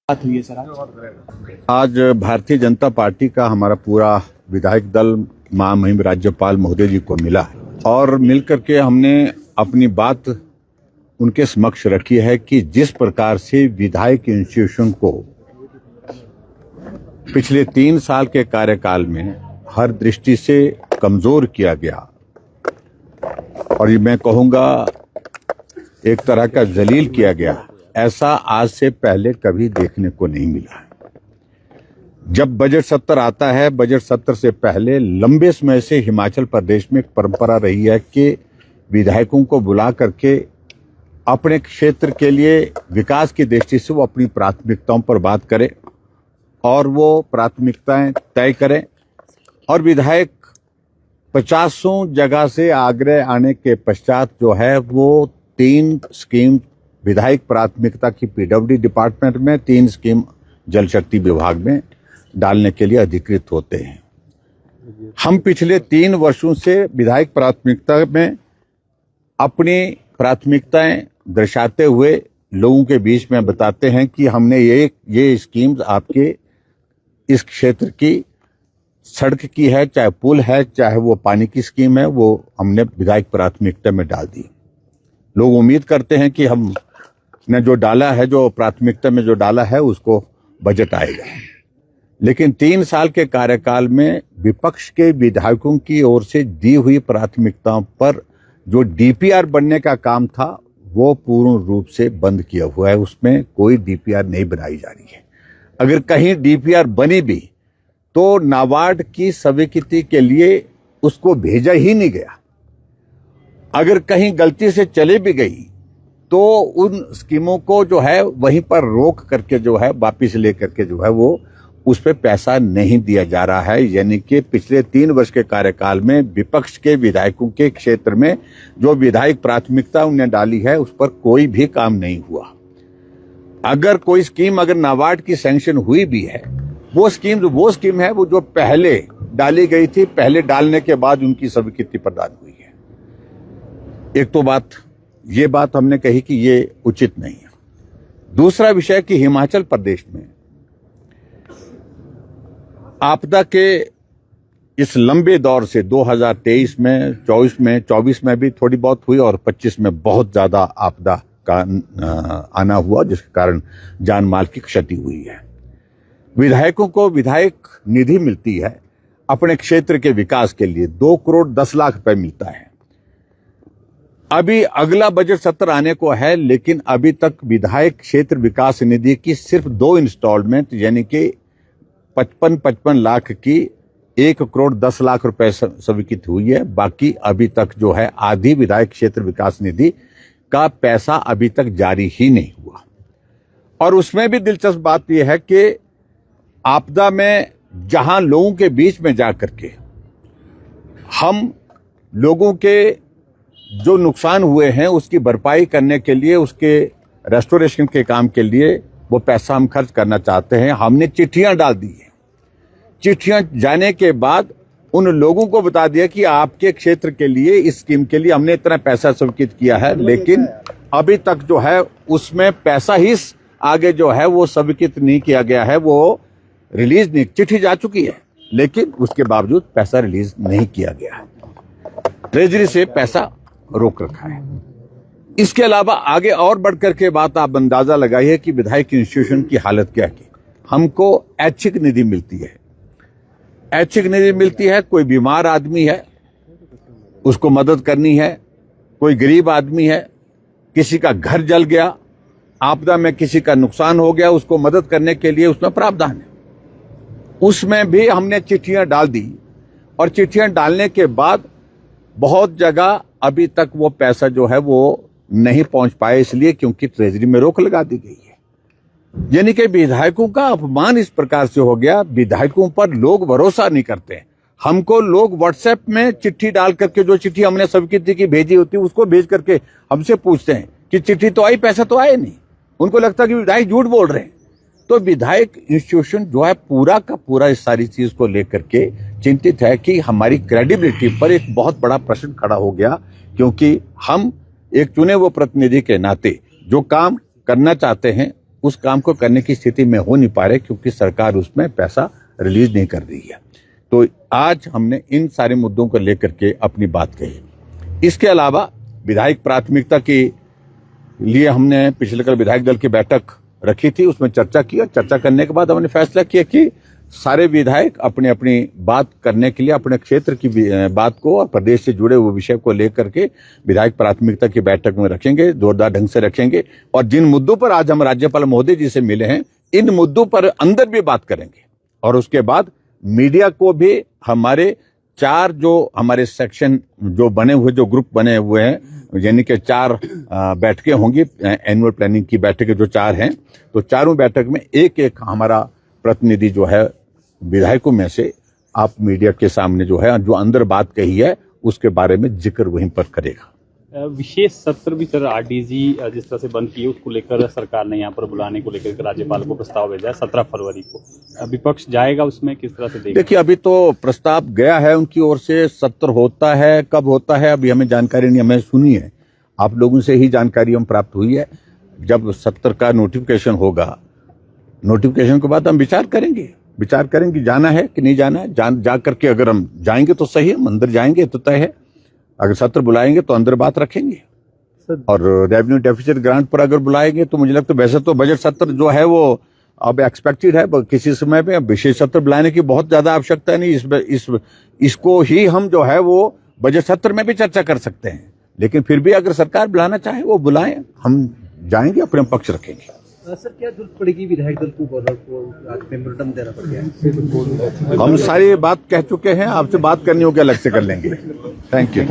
बात हुई है सर आज भारतीय जनता पार्टी का हमारा पूरा विधायक दल महामहिम राज्यपाल महोदय जी को मिला है और मिलकर के हमने अपनी बात उनके समक्ष रखी है कि जिस प्रकार से विधायक इंस्टीट्यूशन को पिछले 3 साल के कार्यकाल में हर दृष्टि से कमजोर किया गया और ये मैं कहूंगा एक तरह का जलील किया गया, ऐसा आज से पहले कभी देखने को नहीं मिला है। जब बजट सत्र आता है, बजट सत्र से पहले लंबे समय से हिमाचल प्रदेश में एक परंपरा रही है कि विधायकों को बुला करके अपने क्षेत्र के लिए विकास की दृष्टि से वो अपनी प्राथमिकताओं पर बात करें और वो प्राथमिकताएं तय करें और विधायक 50 जगह से आगरे आने के पश्चात जो है वो 3 स्कीम विधायक प्राथमिकता की पीडब्ल्यूडी डिपार्टमेंट में, 3 स्कीम जल शक्ति विभाग में डालने के लिए अधिकृत होते हैं। हम पिछले 3 वर्षों से विधायक प्राथमिकता में अपनी प्राथमिकताएं दर्शाते हुए लोगों के बीच में बताते हैं कि हमने ये स्कीम आपके इस क्षेत्र की सड़क की है, चाहे पुल है, चाहे वो पानी की स्कीम है, वो हमने विधायक प्राथमिकता में डाल दी। लोग उम्मीद करते हैं कि हमने जो डाला है, जो प्राथमिकता में जो डाला है, उसको बजट आएगा। लेकिन 3 साल के कार्यकाल में विपक्ष के विधायकों की ओर से दी हुई प्राथमिकताओं पर जो डीपीआर बनने का काम था वो पूर्ण रूप से बंद किया हुआ है। उसमें कोई डीपीआर नहीं बनाई जा रही है। अगर कहीं डीपीआर बनी भी तो नाबार्ड की स्वीकृति के लिए उसको भेजा ही नहीं गया। अगर कहीं गलती से चले भी गई तो उन स्कीमों को जो है वहीं पर रोक करके जो है वापिस लेकर के जो है वो उस पर पैसा नहीं दिया जा रहा है। यानी कि पिछले 3 वर्ष के कार्यकाल में विपक्ष के विधायकों के क्षेत्र में जो विधायक प्राथमिकता उन्हें डाली है उस पर कोई भी काम नहीं हुआ। अगर कोई स्कीम अगर नाबार्ड की सैंक्शन हुई भी है, वो स्कीम है वो जो पहले डाली गई थी, पहले डालने के बाद उनकी स्वीकृति प्रदान हुई है। एक तो ये बात हमने कही कि ये उचित नहीं है। दूसरा विषय कि हिमाचल प्रदेश में आपदा के इस लंबे दौर से 2023 में, 24 में भी थोड़ी बहुत हुई और 25 में बहुत ज्यादा आपदा का आना हुआ, जिसके कारण जान माल की क्षति हुई है। विधायकों को विधायक निधि मिलती है अपने क्षेत्र के विकास के लिए, 2 करोड़ 10 लाख रुपए मिलता है। अभी अगला बजट सत्र आने को है, लेकिन अभी तक विधायक क्षेत्र विकास निधि की सिर्फ 2 इंस्टॉलमेंट यानी कि 55 लाख की 1 करोड़ 10 लाख रुपए स्वीकृत हुई है। बाकी अभी तक जो है आधी विधायक क्षेत्र विकास निधि का पैसा अभी तक जारी ही नहीं हुआ। और उसमें भी दिलचस्प बात यह है कि आपदा में जहां लोगों के बीच में जाकर के हम लोगों के जो नुकसान हुए हैं उसकी भरपाई करने के लिए, उसके रेस्टोरेशन के काम के लिए वो पैसा हम खर्च करना चाहते हैं। हमने चिट्ठियां डाल दी हैं। चिट्ठियां जाने के बाद उन लोगों को बता दिया कि आपके क्षेत्र के लिए, इस स्कीम के लिए हमने इतना पैसा स्वीकृत किया है, लेकिन अभी तक जो है उसमें पैसा ही आगे जो है वो स्वीकृत नहीं किया गया है, वो रिलीज नहीं। चिट्ठी जा चुकी है लेकिन उसके बावजूद पैसा रिलीज नहीं किया गया है। ट्रेजरी से पैसा रोक रखा है। इसके अलावा आगे और बढ़कर के बात आप अंदाजा लगाइए कि विधायक इंस्टीट्यूशन की हालत क्या है। हमको ऐच्छिक निधि मिलती है। ऐच्छिक निधि मिलती है, कोई बीमार आदमी है उसको मदद करनी है, कोई गरीब आदमी है, किसी का घर जल गया, आपदा में किसी का नुकसान हो गया, उसको मदद करने के लिए उसमें प्रावधान है। उसमें भी हमने चिट्ठियां डाल दी और चिट्ठियां डालने के बाद बहुत जगह अभी तक वो पैसा जो है वो नहीं पहुंच पाए, इसलिए क्योंकि ट्रेजरी में रोक लगा दी गई है। यानी कि विधायकों का अपमान इस प्रकार से हो गया। विधायकों पर लोग भरोसा नहीं करते। हमको लोग व्हाट्सएप में चिट्ठी डाल करके, जो चिट्ठी हमने स्वीकृति की भेजी होती है उसको भेज करके हमसे पूछते हैं कि चिट्ठी तो आई, पैसा तो आए नहीं। उनको लगता है कि विधायक झूठ बोल रहे हैं। तो विधायक इंस्टीट्यूशन जो है पूरा का पूरा इस सारी चीज को लेकर के चिंतित है कि हमारी क्रेडिबिलिटी पर एक बहुत बड़ा प्रश्न खड़ा हो गया, क्योंकि हम एक चुने हुए प्रतिनिधि के नाते जो काम करना चाहते हैं उस काम को करने की स्थिति में हो नहीं पा रहे क्योंकि सरकार उसमें पैसा रिलीज नहीं कर रही है। तो आज हमने इन सारे मुद्दों को लेकर के अपनी बात कही। इसके अलावा विधायक प्राथमिकता के लिए हमने पिछले कल विधायक दल की बैठक रखी थी, उसमें चर्चा की और चर्चा करने के बाद हमने फैसला किया कि सारे विधायक अपनी अपनी बात करने के लिए अपने क्षेत्र की बात को और प्रदेश से जुड़े हुए विषय को लेकर के विधायक प्राथमिकता की बैठक में रखेंगे, जोरदार ढंग से रखेंगे और जिन मुद्दों पर आज हम राज्यपाल महोदय जी से मिले हैं इन मुद्दों पर अंदर भी बात करेंगे और उसके बाद मीडिया को भी हमारे 4 जो हमारे सेक्शन जो बने हुए, जो ग्रुप बने हुए हैं, यानी कि 4 बैठकें होंगी एनुअल प्लानिंग की बैठकें जो 4 हैं, तो चारों बैठक में एक हमारा प्रतिनिधि जो है विधायकों में से आप मीडिया के सामने जो है जो अंदर बात कही है उसके बारे में जिक्र वहीं पर करेगा। विशेष सत्र भी सर आरडीजी जिस तरह से बंद किए उसको लेकर सरकार ने यहाँ पर बुलाने को लेकर राज्यपाल को प्रस्ताव भेजा है 17 फरवरी को। विपक्ष जाएगा उसमें, किस तरह से देखेगा? देखिए, अभी तो प्रस्ताव गया है उनकी ओर से, सत्र होता है कब होता है अभी हमें जानकारी नहीं, हमें सुनी है, आप लोगों से ही जानकारी हम प्राप्त हुई है। जब सत्र का नोटिफिकेशन होगा, नोटिफिकेशन के बाद हम विचार करेंगे जाना है कि नहीं जाना है। जा करके अगर हम जाएंगे तो सही है, हम अंदर जाएंगे तो तय है, अगर सत्र बुलाएंगे तो अंदर बात रखेंगे। और रेवेन्यू डेफिसिट ग्रांट पर अगर बुलाएंगे तो मुझे लगता है वैसे तो बजट सत्र जो है वो अब एक्सपेक्टेड है, किसी समय में विशेष सत्र बुलाने की बहुत ज्यादा आवश्यकता नहीं। इसको ही हम जो है वो बजट सत्र में भी चर्चा कर सकते हैं, लेकिन फिर भी अगर सरकार बुलाना चाहे वो बुलाएं, हम जाएंगे, अपने पक्ष रखेंगे। सर, क्या जरूरत पड़ेगी विधायक दल को गवर्नर को आज मेमोरेंडम देना पड़ गया? हम सारी बात कह चुके हैं, आपसे बात करनी हो क्या अलग से कर लेंगे। Thank you.